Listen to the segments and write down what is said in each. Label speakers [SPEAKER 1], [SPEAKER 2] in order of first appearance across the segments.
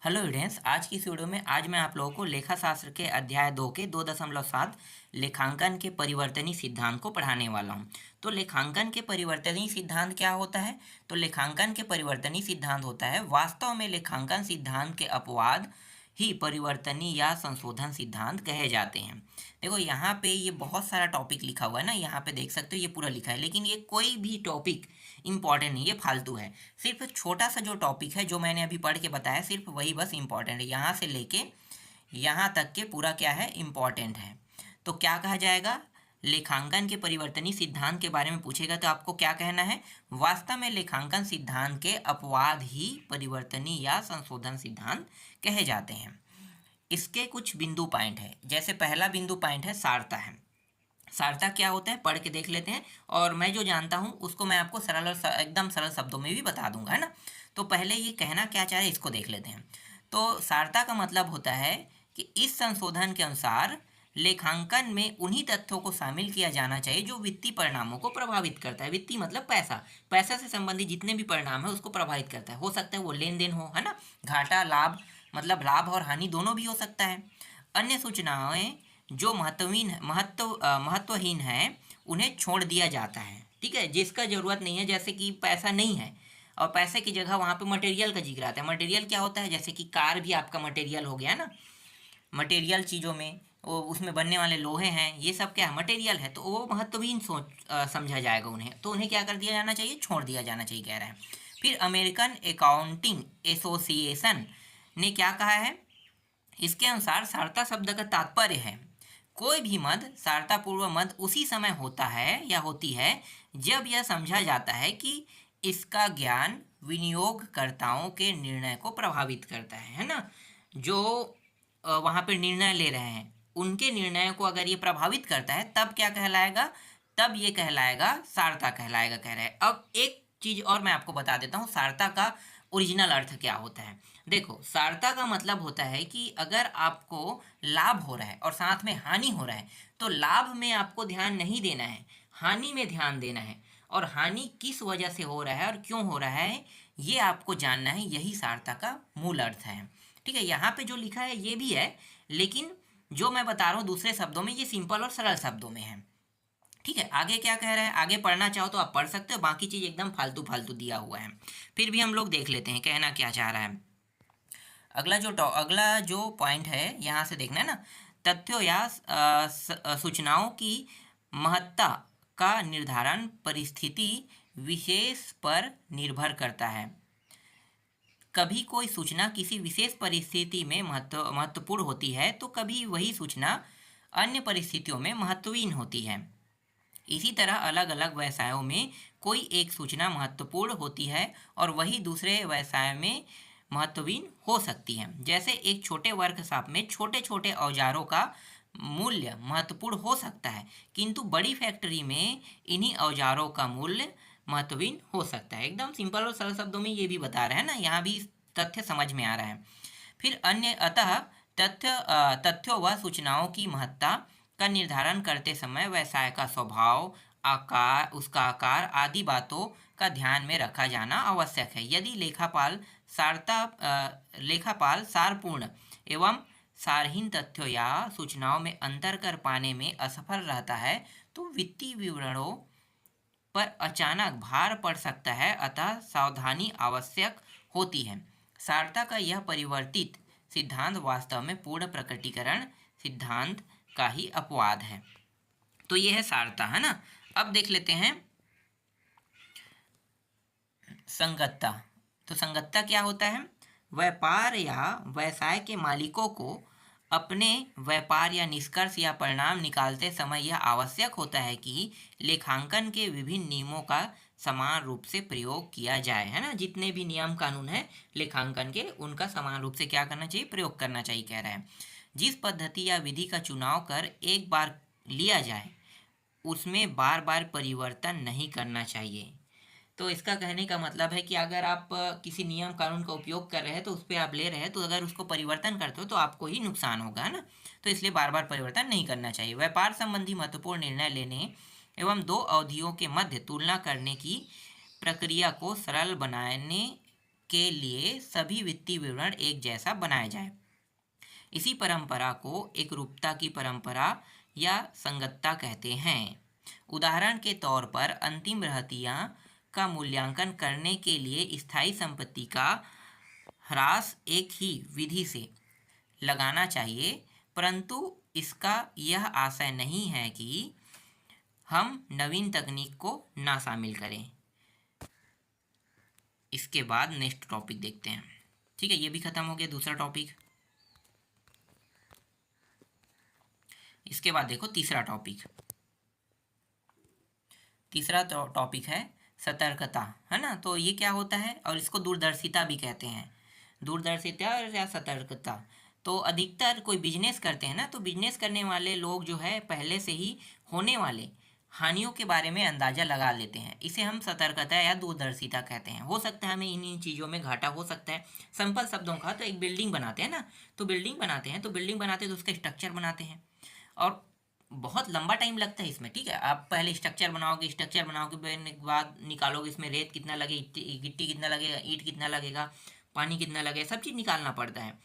[SPEAKER 1] Hello students, आज की इस वीडियो में आज मैं आप लोगों को लेखा शास्त्र के अध्याय 2 के 2.7 लेखांकन के परिवर्तनीय सिद्धांत को पढ़ाने वाला हूं। तो लेखांकन के परिवर्तनीय सिद्धांत क्या होता है? तो लेखांकन के परिवर्तनीय सिद्धांत होता है वास्तव में लेखांकन सिद्धांत के अपवाद ही परिवर्तनीय या संशोधन सिद्धांत कहे जाते हैं। देखो यहाँ पे ये बहुत सारा टॉपिक लिखा हुआ है ना, यहाँ पे देख सकते हो ये पूरा लिखा है, लेकिन ये कोई भी टॉपिक इंपॉर्टेंट नहीं, ये फालतू है। सिर्फ छोटा सा जो टॉपिक है जो मैंने अभी पढ़ के बताया, सिर्फ वही बस इंपॉर्टेंट है। यहाँ से लेके यहाँ तक के पूरा क्या है, इंपॉर्टेंट है। तो क्या कहा जाएगा? लेखांकन के परिवर्तनीय सिद्धांत के बारे में पूछेगा तो आपको क्या कहना है? वास्तव में लेखांकन सिद्धांत के अपवाद ही परिवर्तनीय या संशोधन सिद्धांत कहे जाते हैं। इसके कुछ बिंदु पॉइंट है। जैसे पहला बिंदु पॉइंट है सारता है। सारता क्या होता है पढ़ के देख लेते हैं, और मैं जो जानता हूँ उसको मैं आपको सरल और एकदम सरल शब्दों में भी बता दूंगा, है ना। तो पहले ये कहना क्या चाह रहे हैं इसको देख लेते हैं। तो सारता का मतलब होता है कि इस संशोधन के अनुसार लेखांकन में उन्हीं तथ्यों को शामिल किया जाना चाहिए जो वित्तीय परिणामों को प्रभावित करता है। वित्तीय मतलब पैसा, पैसा से संबंधित जितने भी परिणाम है उसको प्रभावित करता है। हो सकता है वो लेन देन हो, है ना, घाटा लाभ, मतलब लाभ और हानि दोनों भी हो सकता है। अन्य सूचनाएं जो महत्वहीन है उन्हें छोड़ दिया जाता है, ठीक है, जिसका ज़रूरत नहीं है। जैसे कि पैसा नहीं है और पैसे की जगह वहाँ पे मटेरियल का जिक्र आता है। मटेरियल क्या होता है? जैसे कि कार भी आपका मटेरियल हो गया ना। मटेरियल चीज़ों में वो उसमें बनने वाले लोहे हैं, ये सब क्या है, मटेरियल है। तो वो महत्वहीन समझा जाएगा उन्हें, तो उन्हें क्या कर दिया जाना चाहिए? छोड़ दिया जाना चाहिए, कह रहे हैं। फिर अमेरिकन अकाउंटिंग एसोसिएशन ने क्या कहा है? इसके अनुसार सारता शब्द का तात्पर्य है कोई भी मद, सारता पूर्व मद उसी समय होता है या होती है जब यह समझा जाता है कि इसका ज्ञान विनियोगकर्ताओं के निर्णय को प्रभावित करता है ना। जो वहाँ पर निर्णय ले रहे हैं उनके निर्णय को अगर ये प्रभावित करता है तब क्या कहलाएगा? तब ये कहलाएगा सारता कहलाएगा, कह रहे हैं। अब एक चीज़ और मैं आपको बता देता हूँ, सारता का ओरिजिनल अर्थ क्या होता है। देखो, सारता का मतलब होता है कि अगर आपको लाभ हो रहा है और साथ में हानि हो रहा है तो लाभ में आपको ध्यान नहीं देना है, हानि में ध्यान देना है। और हानि किस वजह से हो रहा है और क्यों हो रहा है ये आपको जानना है, यही सारता का मूल अर्थ है। ठीक है, यहाँ पे जो लिखा है ये भी है, लेकिन जो मैं बता रहा हूँ दूसरे शब्दों में, ये सिंपल और सरल शब्दों में है। ठीक है, आगे क्या कह रहा है? आगे पढ़ना चाहो तो आप पढ़ सकते हो, बाकी चीज़ एकदम फालतू फालतू दिया हुआ है। फिर भी हम लोग देख लेते हैं कहना क्या चाह रहा है। अगला जो पॉइंट है यहाँ से देखना है ना, तथ्यों या सूचनाओं की महत्ता का निर्धारण परिस्थिति विशेष पर निर्भर करता है। कभी कोई सूचना किसी विशेष परिस्थिति में महत्वपूर्ण होती है तो कभी वही सूचना अन्य परिस्थितियों में महत्वहीन होती है। इसी तरह अलग अलग व्यवसायों में कोई एक सूचना महत्वपूर्ण होती है और वही दूसरे व्यवसाय में महत्वहीन हो सकती है। जैसे एक छोटे वर्कशॉप में छोटे छोटे औजारों का मूल्य महत्वपूर्ण हो सकता है, किंतु बड़ी फैक्ट्री में इन्हीं औजारों का मूल्य महत्वहीन हो सकता है। एकदम सिंपल और सरल शब्दों में ये भी बता रहे हैं ना, यहाँ भी तथ्य समझ में आ रहा है। फिर अन्य अतः तथ्यों व सूचनाओं की महत्ता का निर्धारण करते समय व्यवसाय का स्वभाव, आकार, उसका आकार आदि बातों का ध्यान में रखा जाना आवश्यक है। यदि लेखापाल सारपूर्ण एवं सारहीन तथ्यों या सूचनाओं में अंतर कर पाने में असफल रहता है तो वित्तीय विवरणों पर अचानक भार पड़ सकता है, अतः सावधानी आवश्यक होती है। सारता का यह परिवर्तित सिद्धांत वास्तव में पूर्ण प्रकटीकरण सिद्धांत का ही अपवाद है। तो यह है सारता, है ना। अब देख लेते हैं संगतता। तो संगतता क्या होता है? व्यापार या व्यवसाय के मालिकों को अपने व्यापार या निष्कर्ष या परिणाम निकालते समय यह आवश्यक होता है कि लेखांकन के विभिन्न नियमों का समान रूप से प्रयोग किया जाए, है ना। जितने भी नियम कानून है लेखांकन के, उनका समान रूप से क्या करना चाहिए? प्रयोग करना चाहिए, कह रहे हैं। जिस पद्धति या विधि का चुनाव कर एक बार लिया जाए उसमें बार बार परिवर्तन नहीं करना चाहिए। तो इसका कहने का मतलब है कि अगर आप किसी नियम कानून का उपयोग कर रहे हैं तो उस पर आप ले रहे हैं, तो अगर उसको परिवर्तन करते हो तो आपको ही नुकसान होगा, है ना। तो इसलिए बार बार परिवर्तन नहीं करना चाहिए। व्यापार संबंधी महत्वपूर्ण निर्णय लेने एवं दो अवधियों के मध्य तुलना करने की प्रक्रिया को सरल बनाने के लिए सभी वित्तीय विवरण एक जैसा बनाया जाए। इसी परंपरा को एक रूपता की परंपरा या संगतता कहते हैं। उदाहरण के तौर पर अंतिम रहतियां का मूल्यांकन करने के लिए स्थायी संपत्ति का ह्रास एक ही विधि से लगाना चाहिए, परंतु इसका यह आशय नहीं है कि हम नवीन तकनीक को ना शामिल करें। इसके बाद नेक्स्ट टॉपिक देखते हैं। ठीक है, ये भी खत्म हो गया दूसरा टॉपिक। इसके बाद देखो तीसरा टॉपिक। तीसरा टॉपिक है सतर्कता, है ना। तो ये क्या होता है, और इसको दूरदर्शिता भी कहते हैं, दूरदर्शिता या सतर्कता। तो अधिकतर कोई बिजनेस करते हैं ना, तो बिजनेस करने वाले लोग जो है पहले से ही होने वाले हानियों के बारे में अंदाजा लगा लेते हैं। इसे हम सतर्कता या दूरदर्शिता कहते हैं। हो सकता है हमें इन चीज़ों में घाटा हो सकता है। सिंपल शब्दों का, तो एक बिल्डिंग बनाते हैं ना, तो बिल्डिंग बनाते हैं तो उसका स्ट्रक्चर बनाते हैं, और बहुत लंबा टाइम लगता है इसमें। ठीक है, आप पहले स्ट्रक्चर बनाने के बाद निकालोगे इसमें रेत कितना लगे, गिट्टी कितना लगेगा, ईंट कितना लगेगा, पानी कितना लगेगा, सब चीज़ निकालना पड़ता है।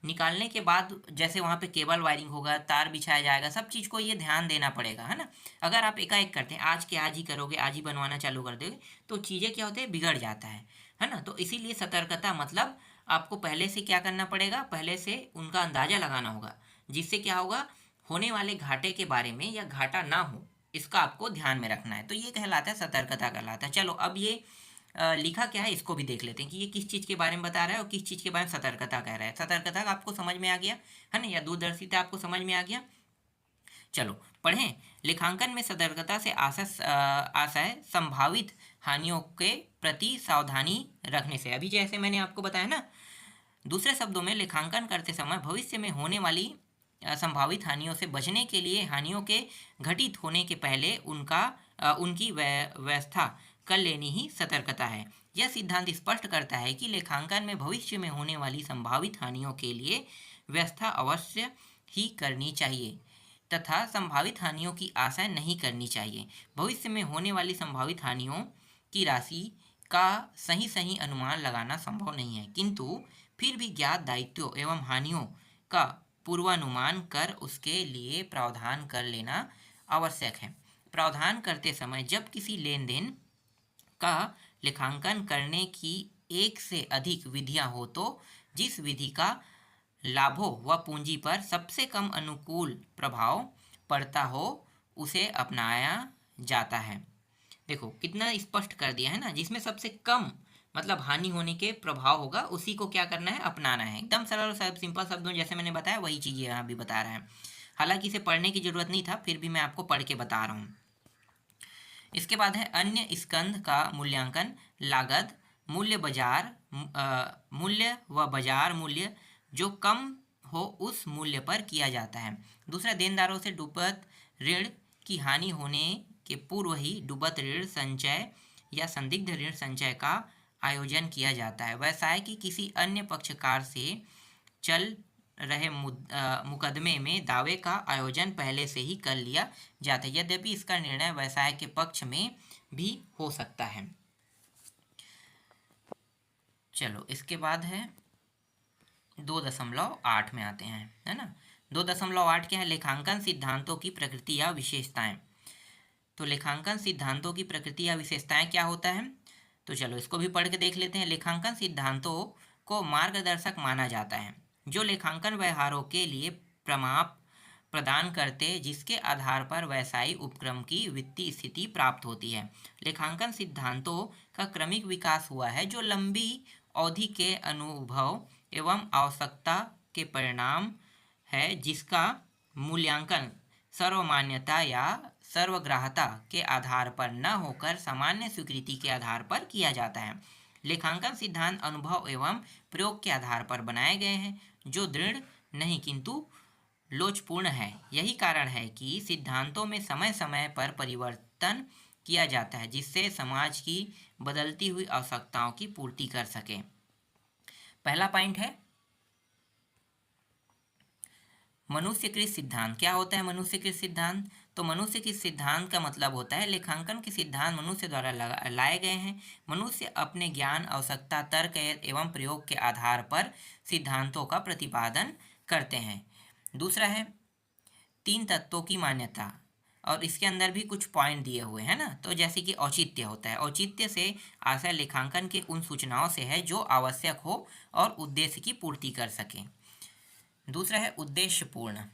[SPEAKER 1] निकालने के बाद जैसे वहाँ पे केबल वायरिंग होगा, तार बिछाया जाएगा, सब चीज़ को ये ध्यान देना पड़ेगा, है ना। अगर आप एकाएक करते हैं, आज के आज ही करोगे, आज ही बनवाना चालू कर दोगे, तो चीज़ें क्या होते हैं, बिगड़ जाता है ना। तो इसीलिए सतर्कता मतलब आपको पहले से क्या करना पड़ेगा, पहले से उनका अंदाज़ा लगाना होगा, जिससे क्या होगा, होने वाले घाटे के बारे में या घाटा ना हो, इसका आपको ध्यान में रखना है। तो ये कहलाता है सतर्कता कहलाता है। चलो अब ये लिखा क्या है इसको भी देख लेते हैं कि ये किस चीज़ के बारे में बता रहा है और किस चीज़ के बारे में सतर्कता कह रहा है। सतर्कता आपको समझ में आ गया, है ना, या दूरदर्शिता आपको समझ में आ गया। चलो पढ़ें। लेखांकन में सतर्कता से आशय संभावित हानियों के प्रति सावधानी रखने से। अभी जैसे मैंने आपको बताया ना, दूसरे शब्दों में लेखांकन करते समय भविष्य में होने वाली संभावित हानियों से बचने के लिए हानियों के घटित होने के पहले उनकी व्यवस्था कर लेनी ही सतर्कता है। यह सिद्धांत स्पष्ट करता है कि लेखांकन में भविष्य में होने वाली संभावित हानियों के लिए व्यवस्था अवश्य ही करनी चाहिए तथा संभावित हानियों की आशा नहीं करनी चाहिए। भविष्य में होने वाली संभावित हानियों की राशि का सही अनुमान लगाना संभव नहीं है, किंतु फिर भी ज्ञात दायित्वों एवं हानियों का पूर्वानुमान कर उसके लिए प्रावधान कर लेना आवश्यक है। प्रावधान करते समय जब किसी लेन देन का लेखांकन करने की एक से अधिक विधियां हो, तो जिस विधि का लाभों व पूंजी पर सबसे कम अनुकूल प्रभाव पड़ता हो उसे अपनाया जाता है। देखो कितना स्पष्ट कर दिया है ना, जिसमें सबसे कम मतलब हानि होने के प्रभाव होगा उसी को क्या करना है, अपनाना है। एकदम सरल सिंपल शब्दों जैसे मैंने बताया वही चीज़ यहाँ भी बता रहा है। हालांकि इसे पढ़ने की जरूरत नहीं था, फिर भी मैं आपको पढ़ के बता रहा हूँ। इसके बाद है अन्य स्कंध का मूल्यांकन लागत मूल्य व बाजार मूल्य जो कम हो उस मूल्य पर किया जाता है। दूसरा, देनदारों से डूबत ऋण की हानि होने के पूर्व ही डूबत ऋण संचय या संदिग्ध ऋण संचय का आयोजन किया जाता है। व्यवसाय की किसी अन्य पक्षकार से चल रहे मुकदमे में दावे का आयोजन पहले से ही कर लिया जाता है, यद्यपि इसका निर्णय व्यवसाय के पक्ष में भी हो सकता है। चलो इसके बाद है 2.8 में आते हैं, है ना। 2.8 क्या है, लेखांकन सिद्धांतों की प्रकृति या विशेषताएं। तो लेखांकन सिद्धांतों की प्रकृति या विशेषताएं क्या होता है, तो चलो इसको भी पढ़ के देख लेते हैं। लेखांकन सिद्धांतों को मार्गदर्शक माना जाता है जो लेखांकन व्यवहारों के लिए प्रमाप प्रदान करते, जिसके आधार पर व्यवसायिक उपक्रम की वित्तीय स्थिति प्राप्त होती है। लेखांकन सिद्धांतों का क्रमिक विकास हुआ है जो लंबी अवधि के अनुभव एवं आवश्यकता के परिणाम है, जिसका मूल्यांकन सर्वमान्यता या सर्वग्राहता के आधार पर न होकर सामान्य स्वीकृति के आधार पर किया जाता है। लेखांकन सिद्धांत अनुभव एवं प्रयोग के आधार पर बनाए गए हैं जो दृढ़ नहीं किंतु लोचपूर्ण है। यही कारण है कि सिद्धांतों में समय समय पर परिवर्तन किया जाता है जिससे समाज की बदलती हुई आवश्यकताओं की पूर्ति कर सके। पहला पॉइंट है मनुष्यकृत सिद्धांत। क्या होता है मनुष्यकृत सिद्धांत, तो मनुष्य के सिद्धांत का मतलब होता है लेखांकन के सिद्धांत मनुष्य द्वारा लाए गए हैं। मनुष्य अपने ज्ञान, आवश्यकता, तर्क एवं प्रयोग के आधार पर सिद्धांतों का प्रतिपादन करते हैं। दूसरा है 3 तत्वों की मान्यता, और इसके अंदर भी कुछ पॉइंट दिए हुए हैं ना। तो जैसे कि औचित्य होता है, औचित्य से आशय लेखांकन के उन सूचनाओं से है जो आवश्यक हो और उद्देश्य की पूर्ति कर सकें। दूसरा है उद्देश्यपूर्ण।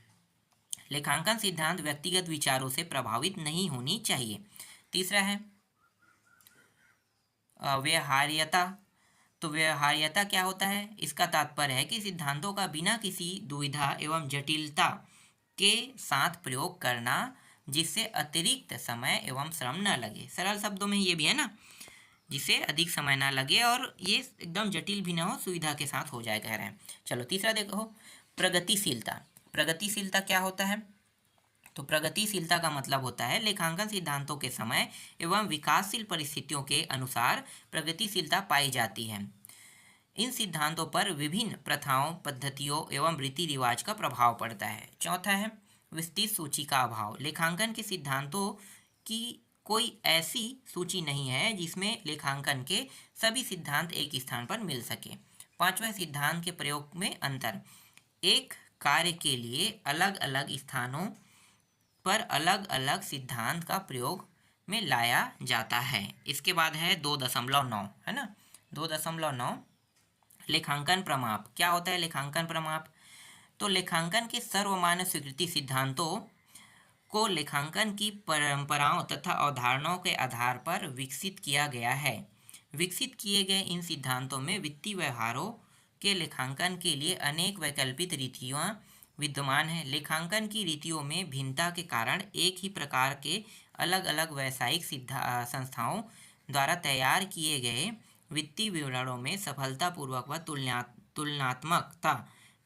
[SPEAKER 1] लेखांकन सिद्धांत व्यक्तिगत विचारों से प्रभावित नहीं होनी चाहिए। तीसरा है व्यवहार्यता। तो व्यवहार्यता क्या होता है? इसका तात्पर्य है कि सिद्धांतों का बिना किसी दुविधा एवं जटिलता के साथ प्रयोग करना, जिससे अतिरिक्त समय एवं श्रम न लगे। सरल शब्दों में ये भी है ना, जिससे अधिक समय ना लगे और ये एकदम जटिल भी ना हो, सुविधा के साथ हो जाए, कह रहे हैं। चलो तीसरा देखो, प्रगतिशीलता। प्रगतिशीलता क्या होता है? तो प्रगतिशीलता का मतलब होता है लेखांकन सिद्धांतों के समय एवं विकासशील परिस्थितियों के अनुसार प्रगतिशीलता पाई जाती है। इन सिद्धांतों पर विभिन्न प्रथाओं, पद्धतियों एवं रीति रिवाज का प्रभाव पड़ता है। चौथा है विस्तृत सूची का अभाव। लेखांकन के सिद्धांतों की कोई ऐसी सूची नहीं है जिसमें लेखांकन के सभी सिद्धांत एक स्थान पर मिल सके। पांचवें, सिद्धांत के प्रयोग में अंतर। एक कार्य के लिए अलग अलग स्थानों पर अलग अलग सिद्धांत का प्रयोग में लाया जाता है। इसके बाद है 2.9, है ना, 2.9 लेखांकन प्रमाप। क्या होता है लेखांकन प्रमाप? तो लेखांकन के सर्वमान्य स्वीकृति सिद्धांतों को लेखांकन की परंपराओं तथा अवधारणाओं के आधार पर विकसित किया गया है। विकसित किए गए इन सिद्धांतों में वित्तीय व्यवहारों के लेखांकन के लिए अनेक वैकल्पिक रीतियाँ विद्यमान हैं। लेखांकन की रीतियों में भिन्नता के कारण एक ही प्रकार के अलग अलग व्यावसायिक संस्थाओं द्वारा तैयार किए गए वित्तीय विवरणों में सफलतापूर्वक व तुलनात्मकता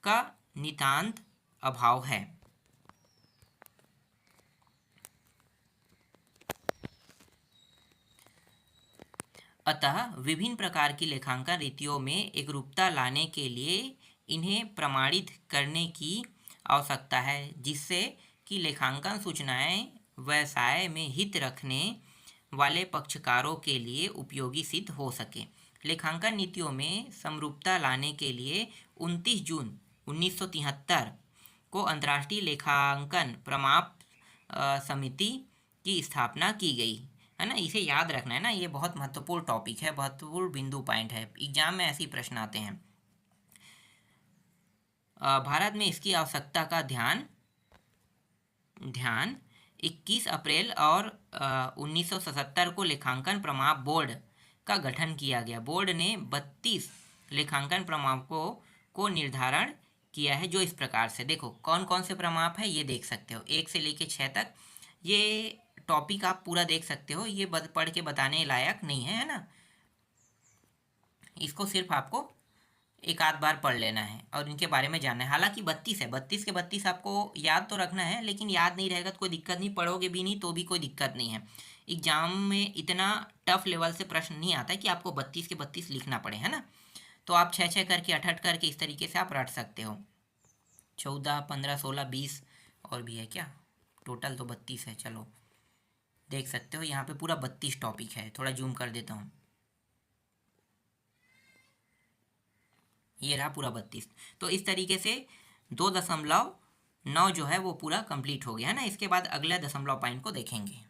[SPEAKER 1] का नितांत अभाव है। अतः विभिन्न प्रकार की लेखांकन रीतियों में एकरूपता लाने के लिए इन्हें प्रमाणित करने की आवश्यकता है, जिससे कि लेखांकन सूचनाएं व्यवसाय में हित रखने वाले पक्षकारों के लिए उपयोगी सिद्ध हो सके। लेखांकन नीतियों में समरूपता लाने के लिए 29 जून 1973 को अंतर्राष्ट्रीय लेखांकन प्रमाप समिति की स्थापना की गई, है ना। इसे याद रखना है ना, ये बहुत महत्वपूर्ण टॉपिक है, महत्वपूर्ण बिंदु पॉइंट है, एग्जाम में ऐसे ही प्रश्न आते हैं। भारत में इसकी आवश्यकता का ध्यान 21 अप्रैल और 1977 को लेखांकन प्रमाप बोर्ड का गठन किया गया। बोर्ड ने 32 लेखांकन प्रमापों को निर्धारण किया है, जो इस प्रकार से, देखो कौन कौन से प्रमाप है ये देख सकते हो, 1 से लेकर 6 तक। ये टॉपिक आप पूरा देख सकते हो, ये पढ़ के बताने लायक नहीं है, है ना। इसको सिर्फ आपको एक आध बार पढ़ लेना है और इनके बारे में जानना है। हालांकि 32 है, 32 के 32 आपको याद तो रखना है, लेकिन याद नहीं रहेगा तो कोई दिक्कत नहीं, पढ़ोगे भी नहीं तो भी कोई दिक्कत नहीं है। एग्जाम में इतना टफ लेवल से प्रश्न नहीं आता है कि आपको 32 के 32 लिखना पड़े, है ना। तो आप 6 करके 8 करके इस तरीके से आप रट सकते हो। 14, 15, 16, 20 और भी है क्या, टोटल तो 32 है। चलो देख सकते हो यहाँ पे पूरा 32 टॉपिक है। थोड़ा जूम कर देता हूँ, ये रहा पूरा 32। तो इस तरीके से 2.9 जो है वो पूरा कंप्लीट हो गया, है ना। इसके बाद अगले दशमलव पॉइंट को देखेंगे।